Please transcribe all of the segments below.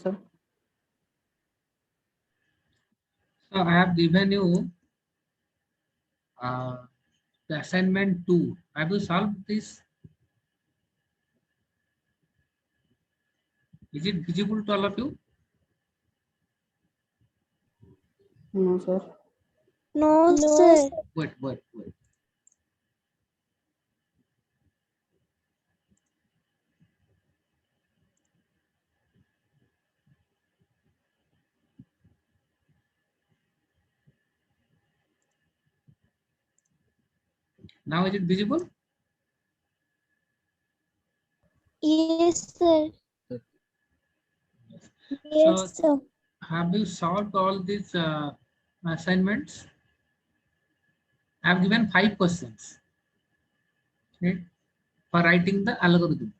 sir. So I have given you the assignment 2. Have you solved this? Is it visible to all of you? No, sir. No, sir. Wait. Now is it visible? Yes, sir. So Yes, sir. have you solved all these assignments? I have given 5 questions, okay, for writing the algorithm.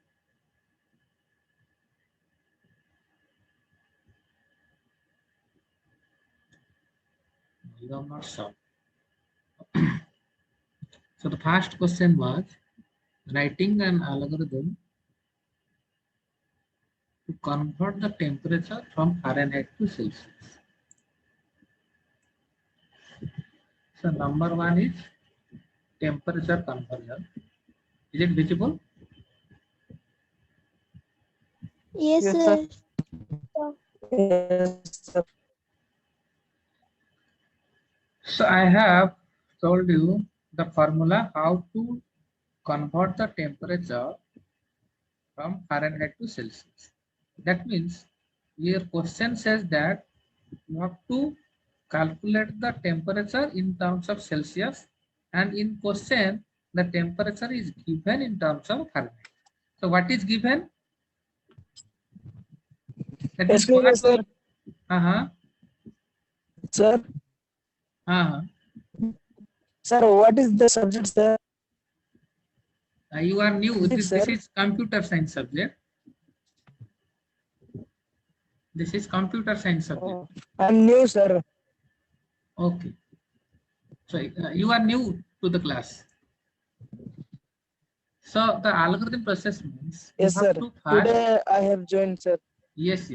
You have not solved. So the first question was writing an algorithm to convert the temperature from Fahrenheit to Celsius. So number 1 is temperature conversion. Is it visible? Yes, Yes, sir. Yes, sir. So I have told you the formula how to convert the temperature from Fahrenheit to Celsius. That means your question says that you have to calculate the temperature in terms of Celsius, and in question the temperature is given in terms of Fahrenheit. So what is given? That is Excuse me, what sir. Sir, sir, what is the subject, sir? You are new. Physics, This sir. is computer science subject. This is computer science subject. Oh, I'm new, sir. Okay. So you are new to the class. So the algorithm process means Yes, you sir. have to first. Today I have joined, sir. Yes.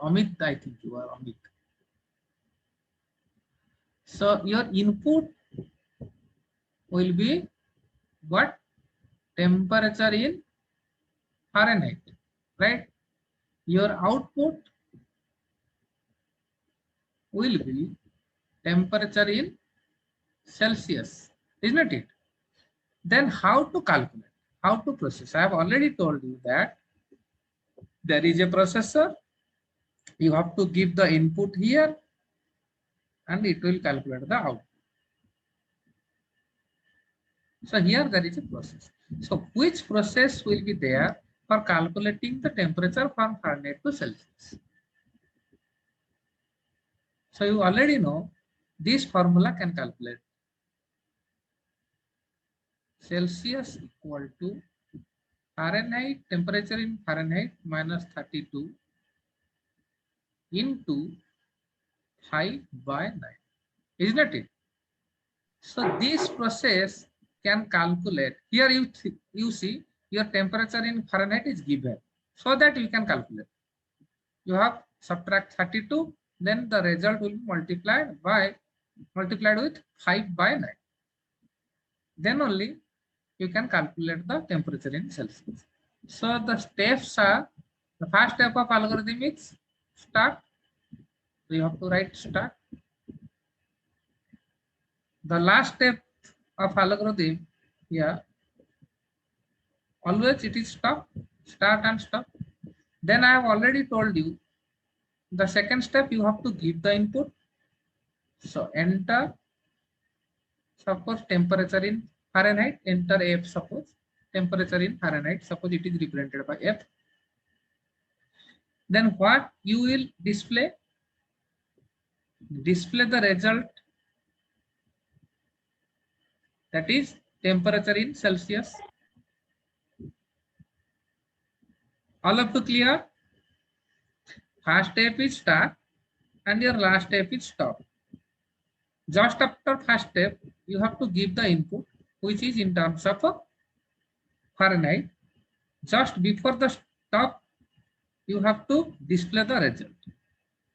Amit, I think you are Amit. So your input will be what? Temperature in Fahrenheit, right? Your output will be temperature in Celsius, isn't it? Then how to calculate? How to process? I have already told you that there is a processor. You have to give the input here and it will calculate the output. So here there is a process. So which process will be there for calculating the temperature from Fahrenheit to Celsius? So you already know this formula can calculate Celsius equal to Fahrenheit, temperature in Fahrenheit minus 32 into 5/9, isn't it? So this process can calculate. Here you see your temperature in Fahrenheit is given, so that you can calculate. You have subtract 32, then the result will be multiplied with 5/9. Then only you can calculate the temperature in Celsius. So the steps are, the first step of algorithm is start. So you have to write start. The last step of algorithm here, always it is stop, start and stop. Then I have already told you the second step, you have to give the input. So enter, suppose temperature in Fahrenheit, enter F, suppose temperature in Fahrenheit, suppose it is represented by F. Then what you will display? Display the result, that is temperature in Celsius. All of you clear? First step is start and your last step is stop. Just after first step, you have to give the input, which is in terms of Fahrenheit. Just before the stop, you have to display the result.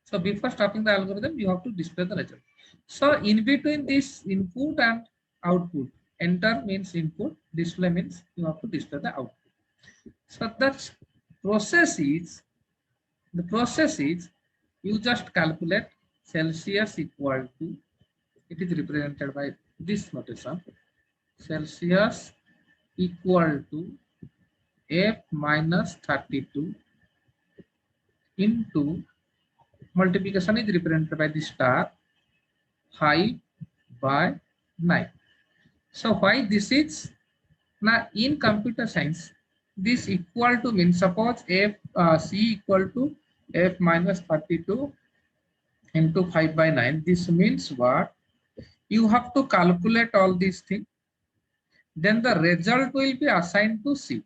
So before stopping the algorithm, you have to display the result. So in between this input and output, enter means input, display means you have to display the output. So that process is, the process is, you just calculate Celsius equal to, it is represented by this notation, Celsius equal to F minus 32 into, multiplication is represented by the star, 5 by 9. So why this is? Now in computer science, this equal to means, suppose F C equal to F minus 32 into 5 by 9. This means what? You have to calculate all these things. Then the result will be assigned to C.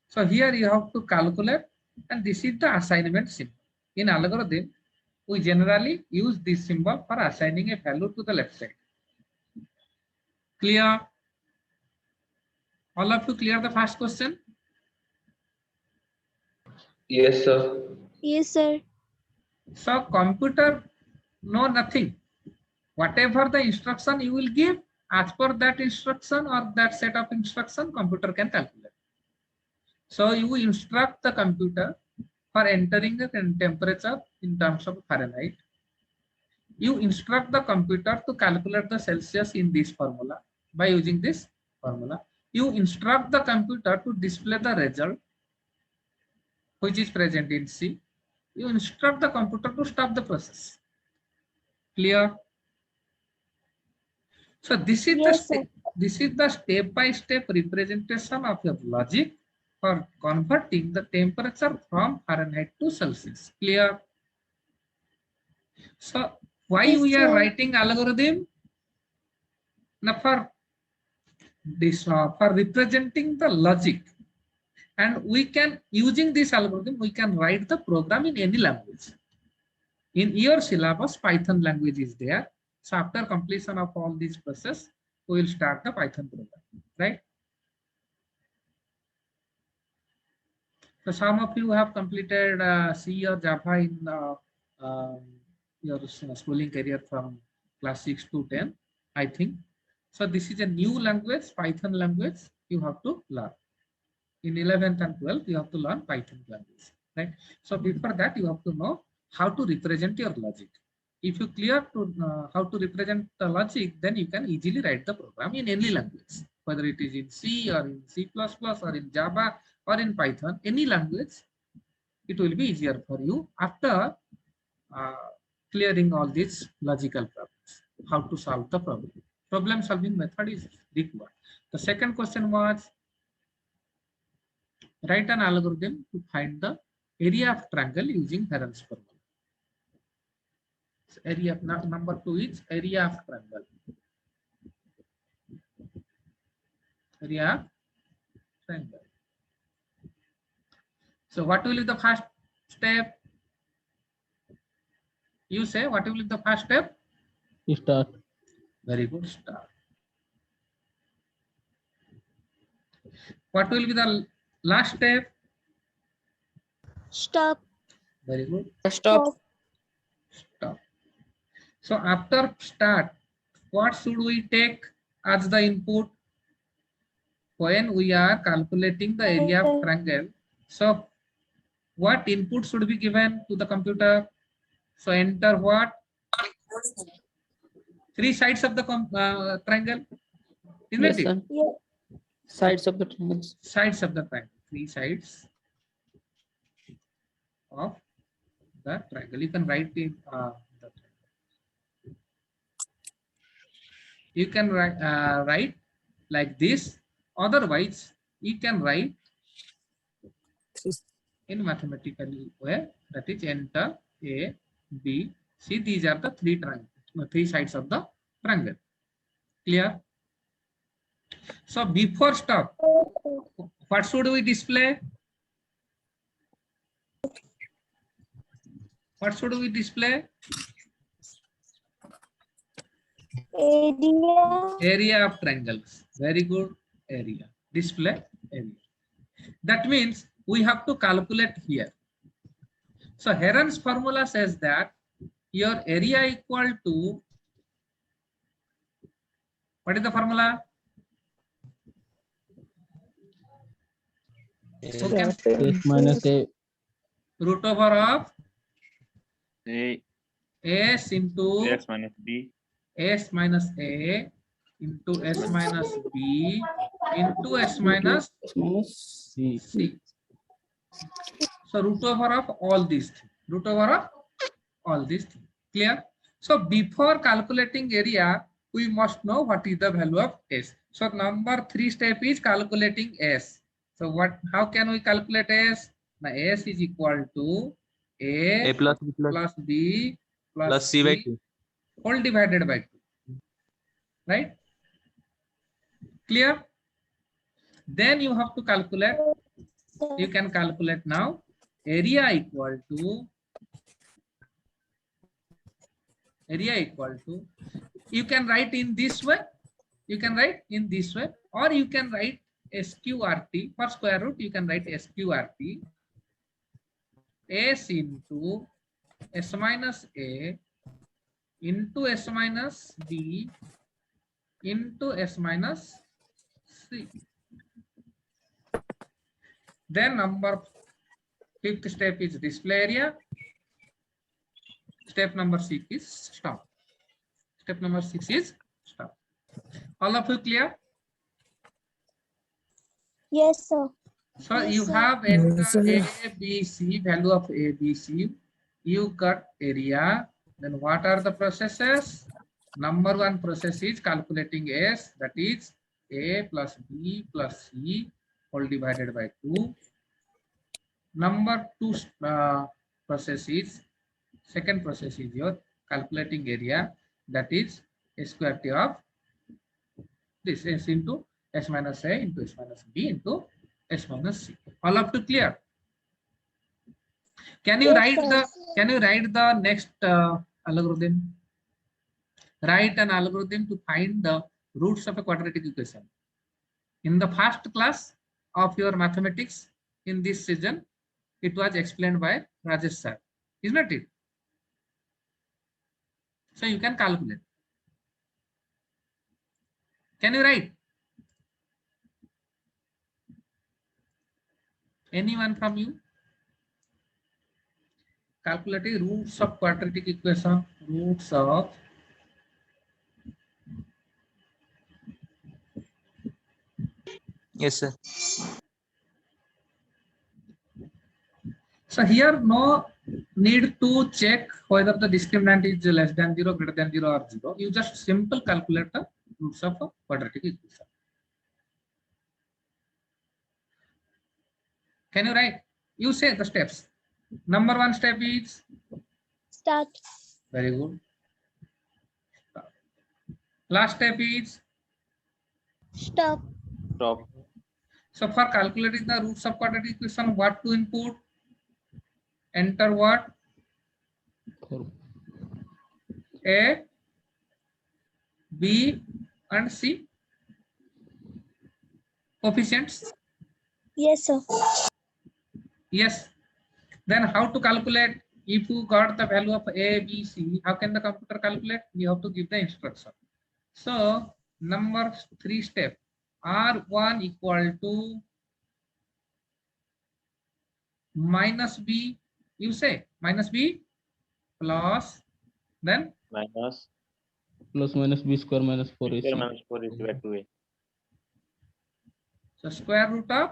So here you have to calculate, and this is the assignment symbol. In algorithm, we generally use this symbol for assigning a value to the left side. Clear? All of you clear the first question? Yes, sir. Yes, sir. So computer know nothing. Whatever the instruction you will give, as per that instruction or that set of instruction, computer can calculate. So you instruct the computer for entering the temperature in terms of Fahrenheit. You instruct the computer to calculate the Celsius in this formula by using this formula. You instruct the computer to display the result which is present in C. You instruct the computer to stop the process. Clear? So this is Yes, the step-by-step representation of your logic for converting the temperature from Fahrenheit to Celsius. Clear? So why Yes, we are sir. writing algorithm? Now for this, for representing the logic, and we can, using this algorithm, we can write the program in any language. In your syllabus, Python language is there. So after completion of all this process, we will start the Python program, right? So some of you have completed C or Java in your schooling career from class 6 to 10, I think. So this is a new language, Python language, you have to learn. In 11th and 12th, you have to learn Python language, right? So before that, you have to know how to represent your logic. If you clear to how to represent the logic, then you can easily write the program in any language, whether it is in C or in C++ or in Java or in Python, any language, it will be easier for you after clearing all these logical problems, how to solve the problem. Problem solving method is required. The second question was, write an algorithm to find the area of triangle using Heron's formula. So area of, number 2 is area of triangle. Area of triangle. So what will be the first step? You say, what will be the first step? Start. Very good, start. What will be the last step? Stop. Very good, Stop. stop. So after start, what should we take as the input when we are calculating the area of triangle? So what input should be given to the computer? So enter what? 3 sides of the triangle, isn't Yes, it? sir. Yes. Sides of the triangles. Sides of the triangle, 3 sides of the triangle. You can write in the triangle. You can write like this. Otherwise, you can write in mathematical way, that is enter A, B, C. These are the 3 sides of the triangle. Clear? So before stop, what should we display? What should we display? Area. Area of triangles. Very good, area. Display area. That means we have to calculate here. So Heron's formula says that your area equal to, what is the formula? Who can? S minus A. Root over of A S into S minus B S minus A into S minus B into S minus S minus C. C. So root over of all these things. Root over of all these things. Clear? So before calculating area, we must know what is the value of S. So number 3 step is calculating S. So how can we calculate S? Now S is equal to A plus B plus B plus C by 2. whole divided by 2. Right? Clear? Then you have to calculate. You can calculate now area equal to, you can write in this way, or you can write SQRT for square root. You can write SQRT S into S minus A into S minus B into S minus C. Then number 5th step is display area. Step number 6 is stop. Step number 6 is stop. All of you clear? Yes, sir. So Yes, you sir. have Yes, sir. A, B, C, value of A, B, C. You got area. Then what are the processes? Number 1 process is calculating S, that is A plus B plus C whole divided by 2. Number 2 process is, second process is your calculating area, that is square root of this S into S minus A into S minus B into S minus C. All up to clear? Can you Yes, write sir. the next algorithm? Write an algorithm to find the roots of a quadratic equation. In the first class of your mathematics in this season, it was explained by Rajesh sir, isn't it? So you can calculate. Can you write? Anyone from you? Calculating roots of quadratic equation, roots of Yes, sir. So here no need to check whether the discriminant is less than 0, greater than 0 or 0. You just simple calculate the roots of a quadratic equation. Can you write? You say the steps. Number 1 step is, Start. very good. Last step is, Stop. stop so for calculating the roots of quadratic equation, what to input? Enter what? A, B, and C. Coefficients. Yes, sir. Yes. Then how to calculate? If you got the value of A, B, C, how can the computer calculate? You have to give the instruction. So number 3 step, R1 equal to minus B. You say minus B plus, then minus Plus minus B square minus 4AC. square minus 4 is equal to A. so square root of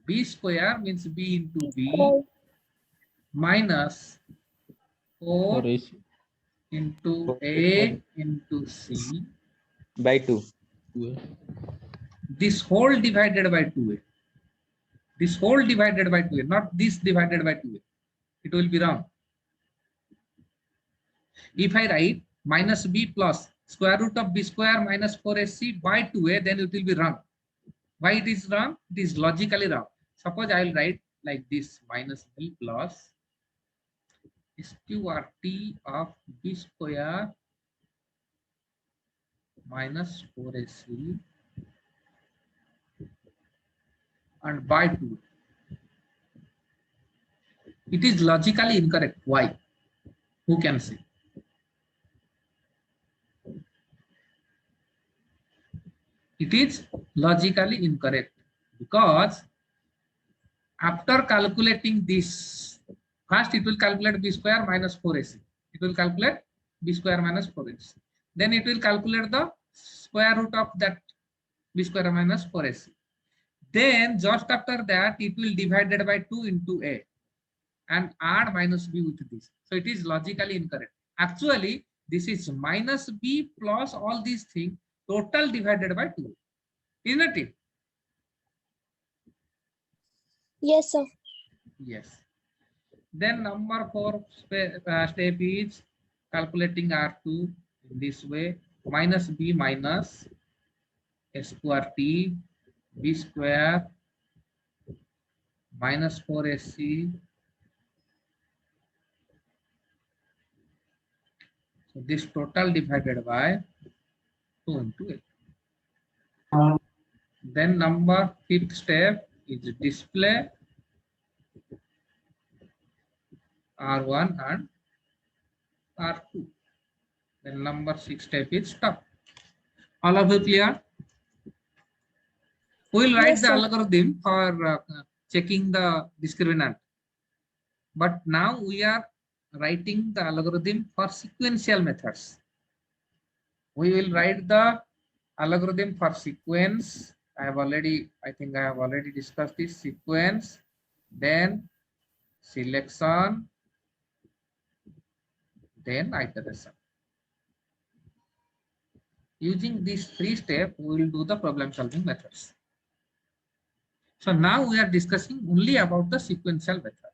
B square means B into B minus 4 4AC. into A into C. By 2. This whole divided by 2A. This whole divided by 2A, not this divided by 2A. It will be wrong. If I write minus B plus square root of B square minus 4AC by 2A, then it will be wrong. Why it is wrong? It is logically wrong. Suppose I will write like this, minus B plus SQRT of B square minus 4AC and by 2. It is logically incorrect. Why? Who can say? It is logically incorrect because after calculating this, first it will calculate b square minus 4ac. It will calculate b square minus 4ac. Then it will calculate the square root of that b square minus 4ac. Then just after that, it will divide it by 2 into a and add minus b with this. So it is logically incorrect. Actually, this is minus b plus all these things total divided by 2. Isn't it? Yes, sir. Yes. Then number 4 step is calculating R2 in this way. Minus b minus a square t b square minus 4ac. So this total divided by 2 into a. Then number 5th step is display R1 and R2. Then number 6 step is stop. All of you clear? We will write Yes, the sir. algorithm for checking the discriminant. But now we are writing the algorithm for sequential methods. We will write the algorithm for sequence. I think I have already discussed this sequence, then selection, then iteration. Using these 3 steps, we will do the problem solving methods. So now we are discussing only about the sequential method.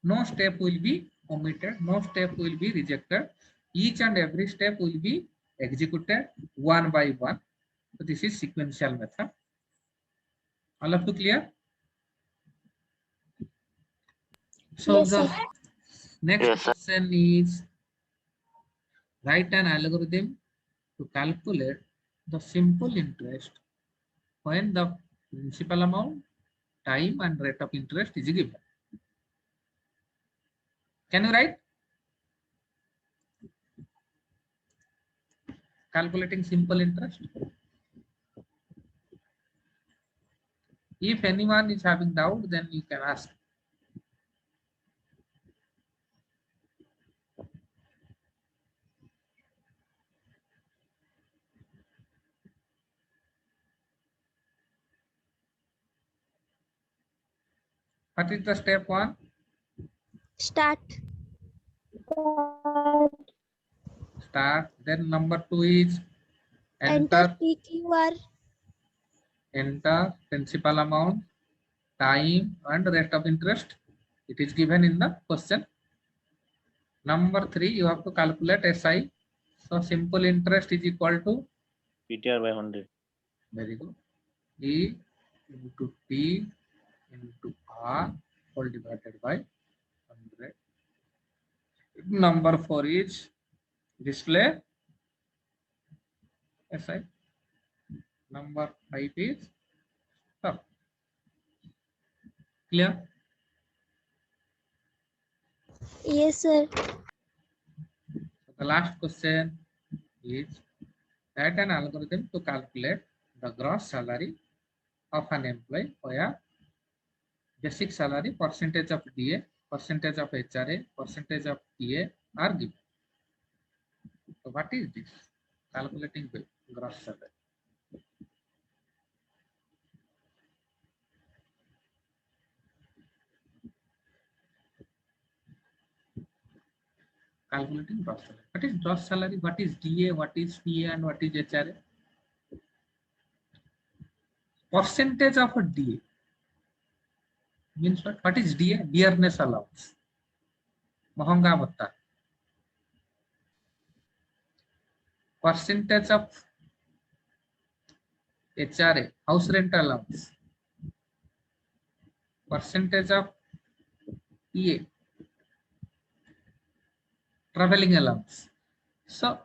No step will be omitted, no step will be rejected. Each and every step will be executed one by one. So this is sequential method. All of you clear? So Yes, the sir. next question is write an algorithm to calculate the simple interest when the principal amount, time and rate of interest is given. Can you write? Calculating simple interest. If anyone is having doubt, then you can ask. What is the step 1? Start. Start. Then number 2 is Enter enter PQR. enter principal amount, time and rate of interest. It is given in the question. Number 3, you have to calculate SI. So simple interest is equal to, PTR by 100. very good, E into T into R whole divided by 100. Number 4 is display SI. Number 5 is stop. Clear? Yes, sir. So the last question is write an algorithm to calculate the gross salary of an employee via basic salary, percentage of DA, percentage of HRA, percentage of TA are given. So what is this? Calculating the gross salary. Calculating gross salary. What is gross salary? What is DA? What is TA? And what is HRA? Percentage of a DA means what? What is DA? Dearness allowance. Mahanga bhatta. Percentage of HRA, house rent allowance. Percentage of TA, traveling allowance. So,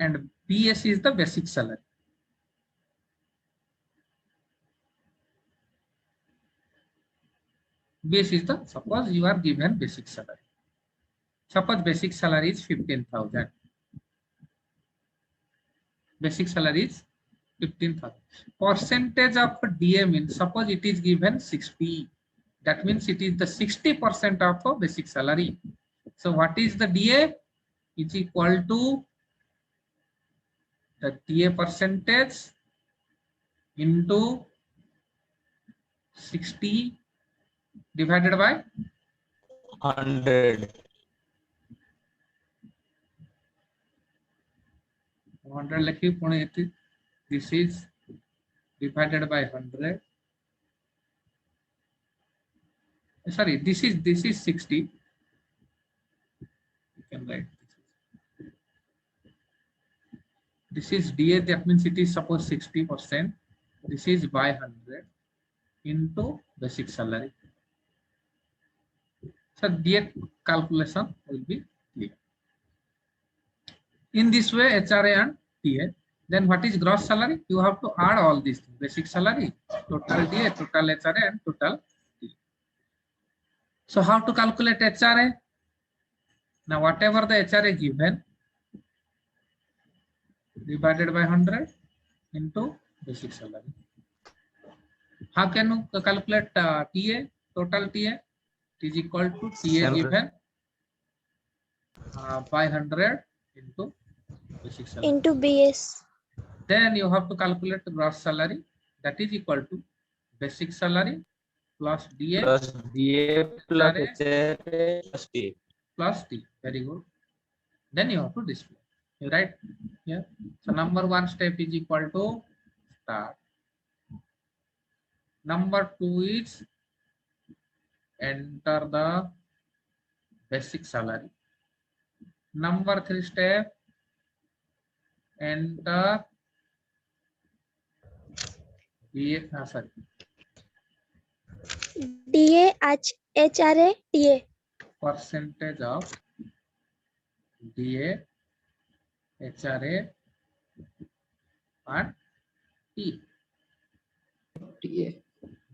and BS is the basic salary. Base is the, suppose you are given basic salary. Suppose basic salary is 15,000. Basic salary is 15,000. Percentage of DA means, suppose it is given 60. That means it is the 60% of a basic salary. So what is the DA? Is equal to the DA percentage into 60 divided by 100. 100 likhi pune iti. This is divided by 100. Sorry, this is 60. You can write this is DA, that means it is suppose 60%. This is by 100 into basic salary. So DA calculation will be clear. In this way, HRA and TA. Then what is gross salary? You have to add all these things. Basic salary, total DA, total HRA, and total TA. So how to calculate HRA? Now whatever the HRA given, divided by 100 into basic salary. How can you calculate TA? Total TA is equal to TA given by 100 into basic salary. Into BS. Then you have to calculate the gross salary, that is equal to basic salary plus DA Plus DA plus HRA HRA plus T. plus T. Very good. Then you have to display. You write here. So number 1 step is equal to start. Number 2 is enter the basic salary. Number 3 step, enter DA, sorry, DA HRA TA. percentage of DA, HRA and T.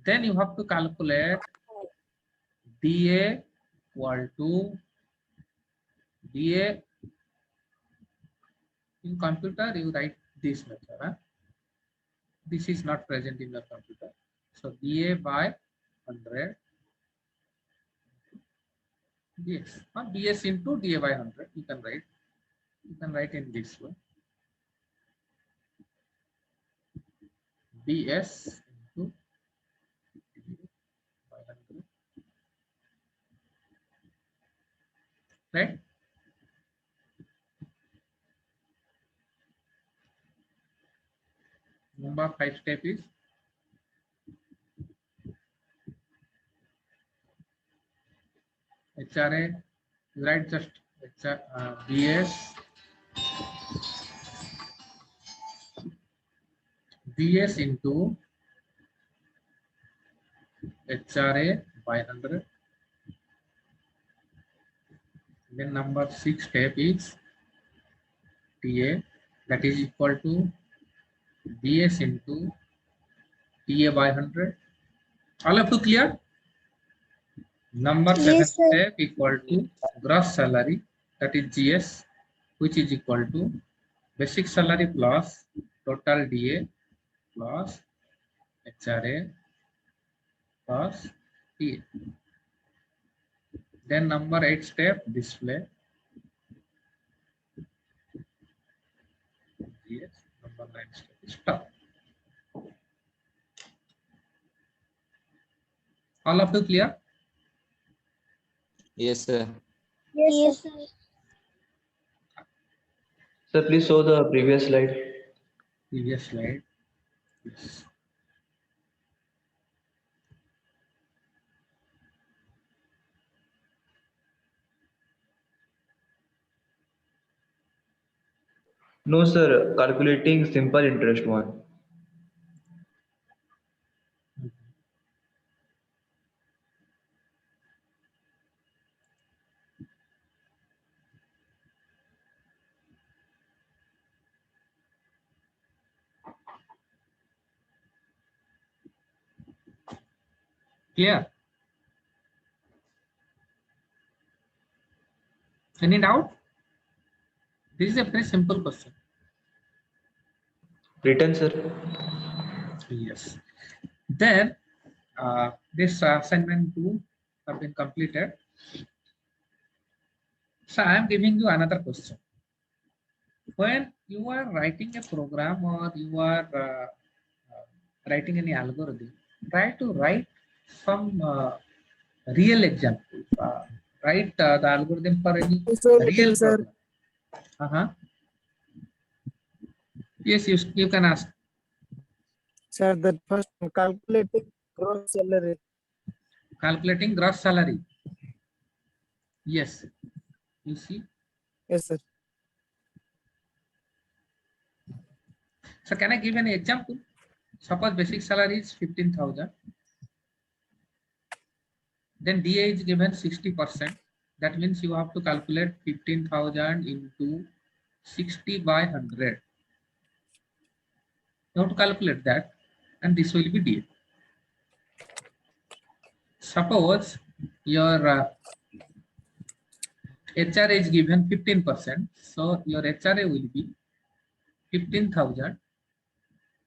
Then you have to calculate DA equal to DA. In computer, you write this method. Huh? This is not present in the computer. So DA by 100 DS, or DS into DA by 100. You can write. You can write in this way. DS into DA by 100. Right? Number 5 step is HRA, you write just BS into HRA by 100. Then number 6 step is TA, that is equal to BS into TA by 100. All of you clear? Number 7 Yes, sir. step equal to gross salary, that is GS, which is equal to basic salary plus total DA plus HRA plus TA. Then number 8 step, display GS. Number 9 step is stop. All of you clear? Yes, sir. Yes, sir. Sir, please show the previous slide. Previous slide. Yes. No, sir. Calculating simple interest one. Clear? Any doubt? This is a very simple question. Written, sir. Yes. Then this assignment 2 have been completed. So I am giving you another question. When you are writing a program or you are writing any algorithm, try to write some real example. Write the algorithm for any real Sir, program. Yes, you can ask. sir, the first one, calculating gross salary. Calculating gross salary. Yes. You see. Yes, sir. So can I give an example? Suppose basic salary is 15,000. Then DA is given 60%. That means you have to calculate 15,000 into 60 by 100. You have to calculate that, and this will be DA. Suppose your HRA is given 15%. So your HRA will be 15,000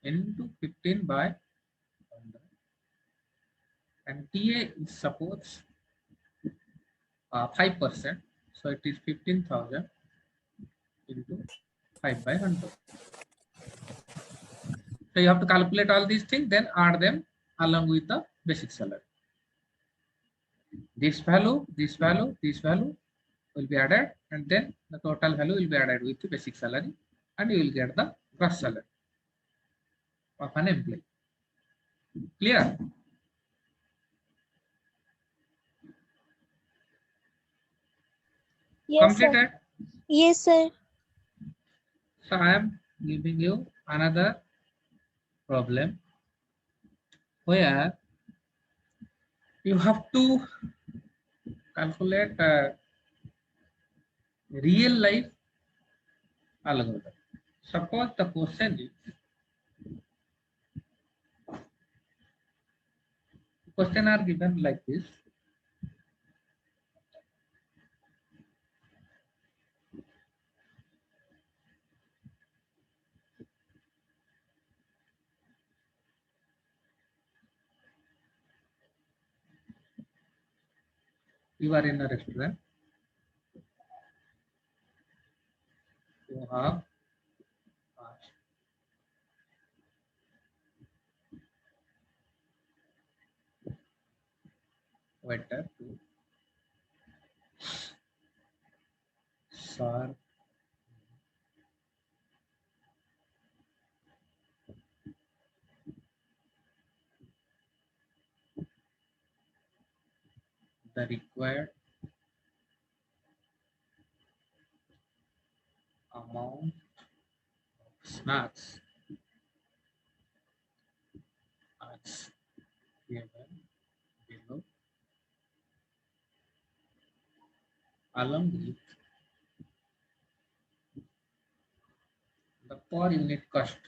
into 15 by 100. And TA is suppose 5%. So it is 15,000 into 5 by 100. So you have to calculate all these things, then add them along with the basic salary. This value, this value, this value will be added, and then the total value will be added with the basic salary, and you will get the gross salary of an employee. Clear? Yes, sir. Completed? Yes, sir. So I am giving you another problem where you have to calculate real life algorithm. Suppose the question is, question are given like this. You are in a restaurant. You have waiter to serve the required amount of snacks as given below, along with the per unit cost.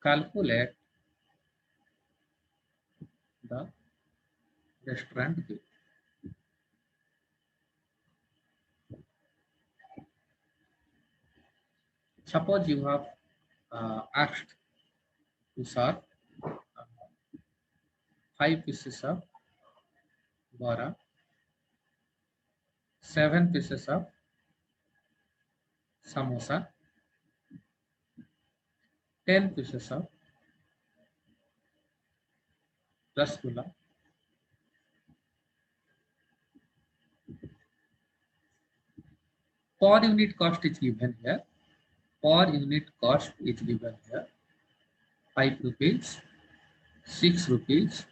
Calculate the restaurant bill. Suppose you have asked to serve 5 pieces of bora, 7 pieces of samosa, 10 pieces of rasgulla, per unit cost is given here. Per unit cost is given here. 5 rupees, 6 rupees,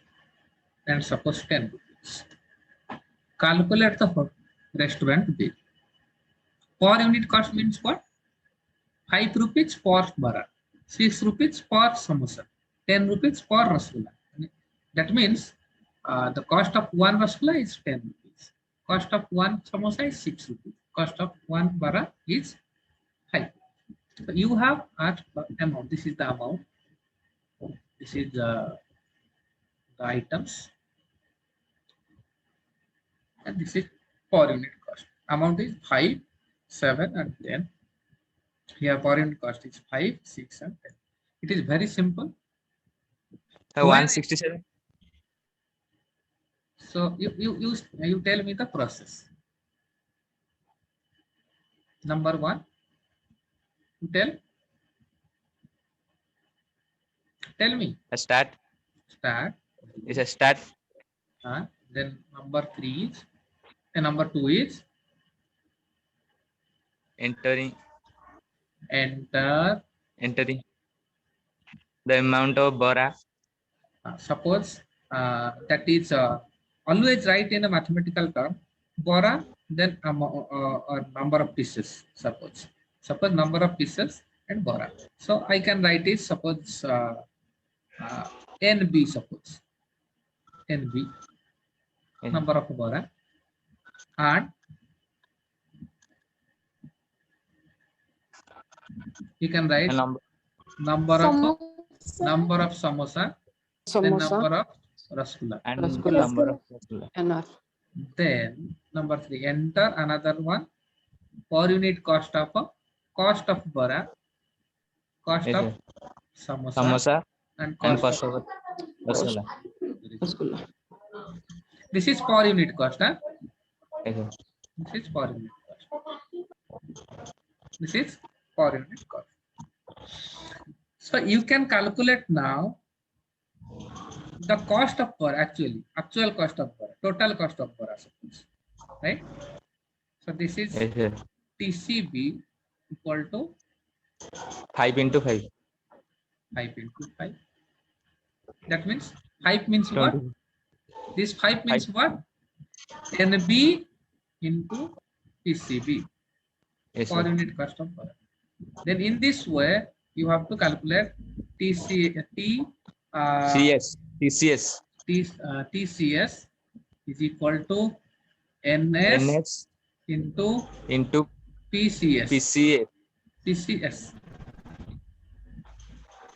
and suppose 10 rupees. Calculate the restaurant bill. Per unit cost means what? 5 rupees per bara, 6 rupees per samosa, 10 rupees per rasgulla. That means the cost of one rasgulla is 10 rupees. Cost of one samosa is 6 rupees. Cost of one bara is 5. So you have asked the amount. This is the amount. This is the items. and this is per unit cost. Amount is 5, 7 and 10. Here per unit cost is 5, 6 and 10. It is very simple. When- 167. So you tell me the process. Number 1, you tell me. A start Start. is a start. Then number 3 is, and number 2 is Entering enter. the amount of bora. Suppose that is always write in a mathematical term. Bora, then number of pieces. Suppose number of pieces and bora. So I can write it. Suppose NB. Suppose NB. Number of bora, and you can write number of samosa, then number of rasgulla. And Rasgulla. number of rasgulla. Then number 3, enter another one, per unit cost of bora, cost Yes, of sir. samosa, Samosa and and cost cost of. of rasgulla. This is per unit cost. Yes, sir. This is per unit cost. This is per unit cost. So you can calculate now the cost of bora, actual cost of bora, total cost of bora, suppose, right? So this is Yes, sir. TCB equal to 5 into 5. 5 into 5. That means 5 means what? 20. This 5 means what? NB into TCB, Yes, per sir. unit cost of bora. Then in this way, you have to calculate TCS is equal to NS NS into into PCS. PCA.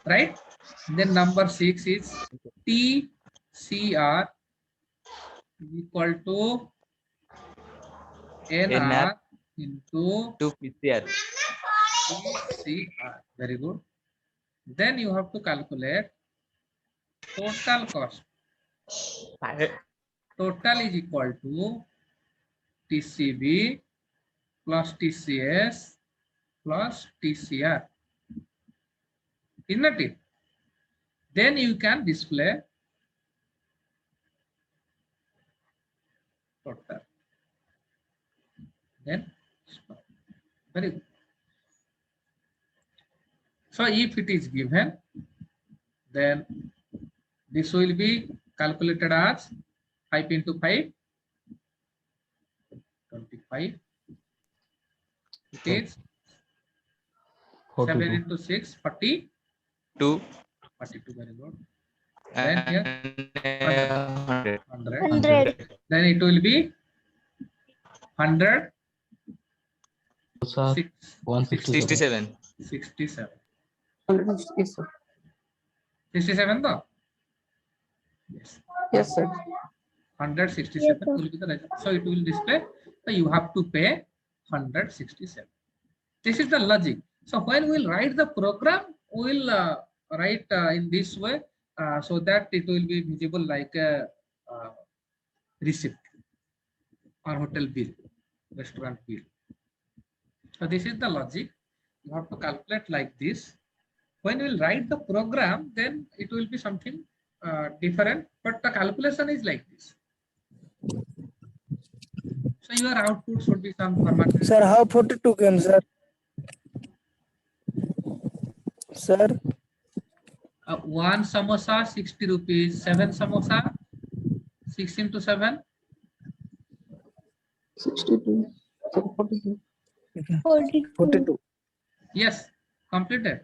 Right? Then number 6 is TCR is equal to NR into to PCR. TCR. Very good. Then you have to calculate total cost. Total is equal to TCB plus TCS plus TCR. Isn't it? Then you can display total. Then stop. Very good. So if it is given, then this will be calculated as 5 into 5, 25. It is 7 into 6, 40, 2 42. Very good. Then here and 100. 100. Then it will be 100, Sir, 167. 67. 67. 67 though? Yes. Yes, sir. 167 Yes, sir. will be the result. So it will display. So you have to pay 167. This is the logic. So when we'll write the program, we'll write in this way so that it will be visible like a receipt or hotel bill, restaurant bill. So this is the logic. You have to calculate like this. When we'll write the program, then it will be something different, but the calculation is like this. So your output should be some format. Sir, how 42 came, sir? Sir, One samosa 60 rupees, 7 samosa 6 into 7 62. 42. 42. yes, completed.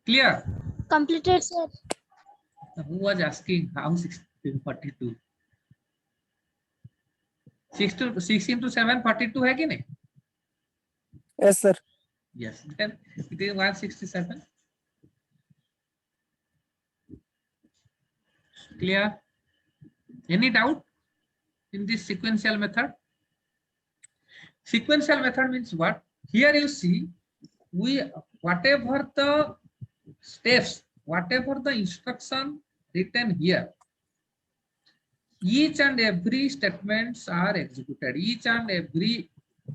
Clear? Completed, sir. Who was asking how 16 42? 6 into 7 42 है कि नहीं? Yes, sir. Yes, then it is 167. Clear? Any doubt in this sequential method? Sequential method means what? Here you see, whatever the steps, whatever the instruction written here, each and every statements are executed. Each and every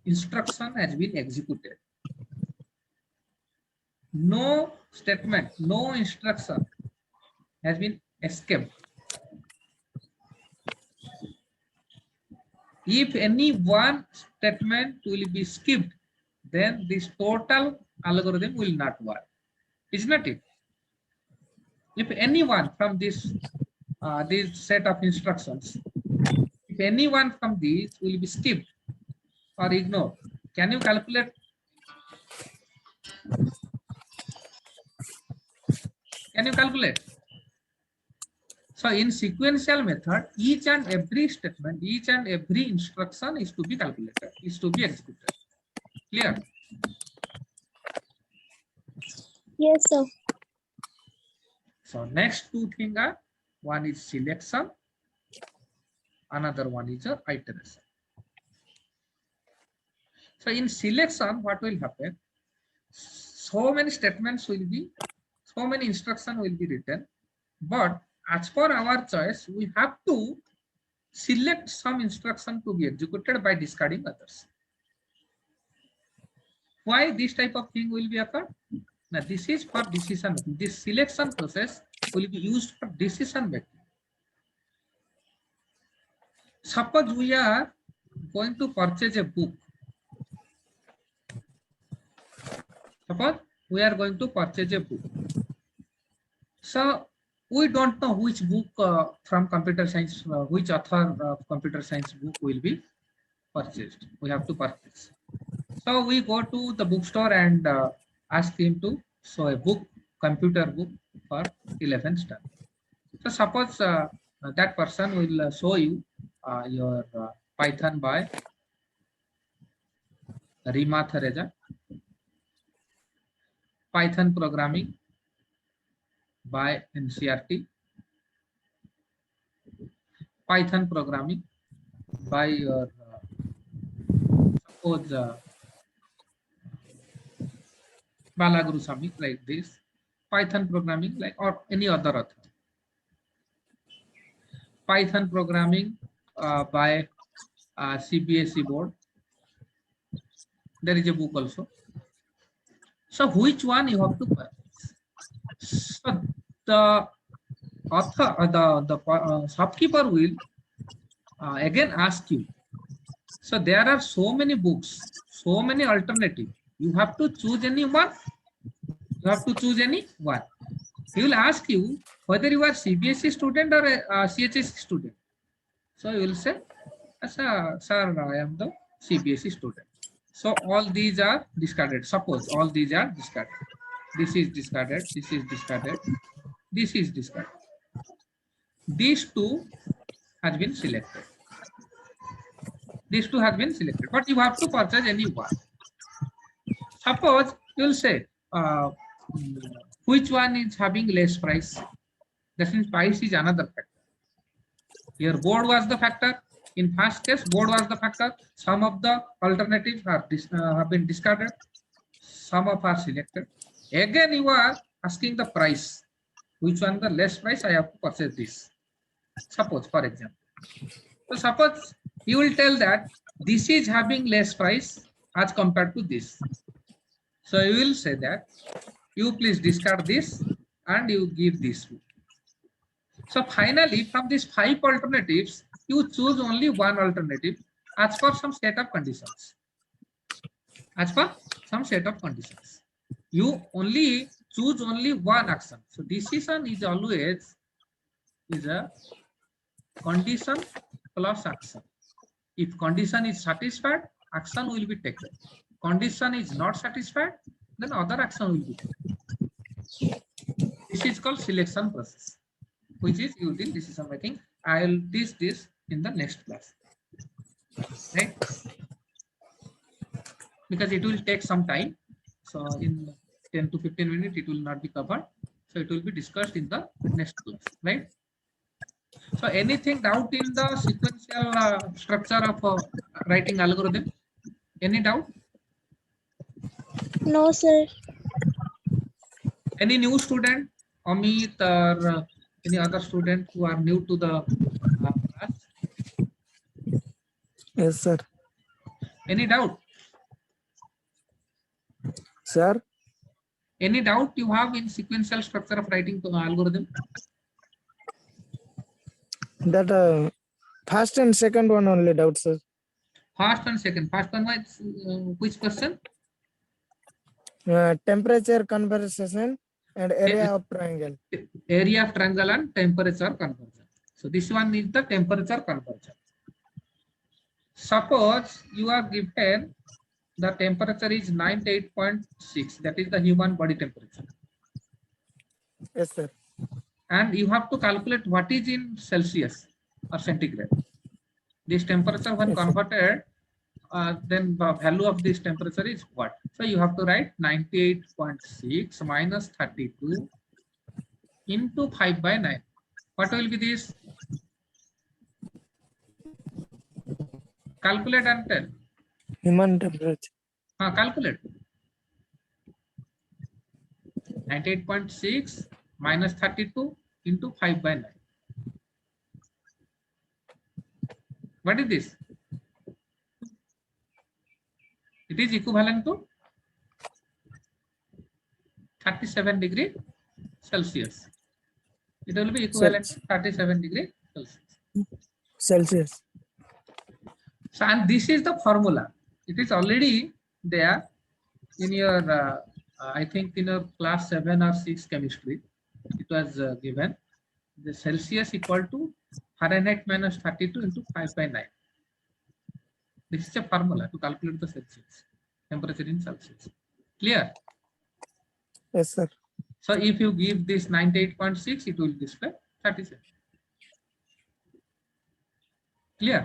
instruction has been executed. No statement, no instruction has been escaped. If any one statement will be skipped, then this total algorithm will not work. Isn't it? If anyone from this set of instructions, if anyone from these will be skipped or ignored, can you calculate? Can you calculate? So in sequential method, each and every statement, each and every instruction is to be calculated, is to be executed. Clear? Yes, sir. So next two things are, one is selection, another one is iteration. So in selection, what will happen? So many statements will be, so many instructions will be written, but as per our choice, we have to select some instruction to be executed by discarding others. Why this type of thing will be occurred? Now this is for decision making. This selection process will be used for decision making. Suppose we are going to purchase a book. Suppose we are going to purchase a book. So we don't know which book from computer science, which author of computer science book will be purchased. We have to purchase. So we go to the bookstore and ask him to show a book, computer book for 11th standard. So suppose that person will show you your Python by Rima Theresa, Python programming by NCRT, Python programming by your suppose Balaguru Sami, like this, Python programming like or any other author. Python programming by CBSE board. There is a book also. So which one you have to purchase? So the author, the shopkeeper will again ask you. So there are so many books, so many alternatives. You have to choose any one. You have to choose any one. He will ask you whether you are CBSE student or a CHS student. So you will say, sir, I am the CBSE student. So all these are discarded. Suppose all these are discarded. This is discarded. This is discarded. This is discarded. These two has been selected. These two have been selected, but you have to purchase any one. Suppose you will say which one is having less price. That means price is another factor. Here board was the factor. In first case, board was the factor. Some of the alternatives have been discarded. Some of are selected. Again, you are asking the price. Which one the less price? I have to purchase this. Suppose, for example. So suppose you will tell that this is having less price as compared to this. So you will say that you please discard this and you give this. So finally, from these 5 alternatives, you choose only one alternative as per some set of conditions. As per some set of conditions. You only choose only one action. So decision is always a condition plus action. If condition is satisfied, action will be taken. Condition is not satisfied, then other action will be taken. This is called selection process, which is used in decision making. I will teach this in the next class, right? Because it will take some time. So in 10 to 15 minutes, it will not be covered. So it will be discussed in the next class, right? So So anything doubt in the sequential structure of writing algorithm? Any doubt? No, sir. Any new student, Amit or any other student who are new to the class? Yes, sir. Any doubt? Sir, Any doubt you have in sequential structure of writing algorithm? that first and second one only doubt, sir. First and second. First one was which question? Temperature conversion and area of triangle. Area of triangle and temperature conversion. So this one is the temperature conversion. Suppose you are given the temperature is 98.6, that is the human body temperature. Yes, sir. And you have to calculate what is in Celsius or centigrade. This temperature when Yes, sir. converted, then the value of this temperature is what? So you have to write 98.6 minus 32 into 5/9. What will be this? Calculate and tell. Human temperature. Calculate. 98.6 minus 32 into 5/9. What is this? It is equivalent to 37 degree Celsius. It will be equivalent to 37 degree Celsius. Celsius. So, and this is the formula. It is already there in your, I think in your class 7 or 6 chemistry. It was given. The Celsius equal to Fahrenheit minus 32 into 5/9. This is a formula to calculate the Celsius temperature in Celsius. Clear? Yes, sir. So if you give this 98.6, it will display 37. Clear?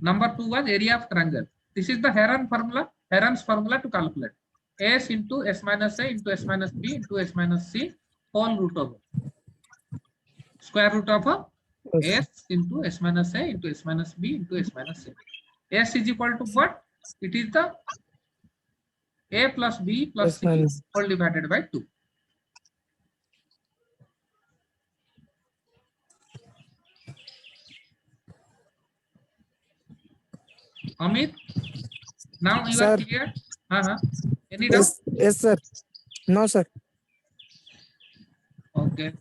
Number 2 was area of triangle. This is the Heron formula. Heron's formula to calculate S into S minus A into S minus B into S minus C whole root over square root of Yes. S into S minus A into S minus B into S minus C. S is equal to what? It is the A plus B plus S C minus. whole divided by 2. Amit, now you Sir. are clear? Any doubt? Yes, yes, sir. No, sir. Okay.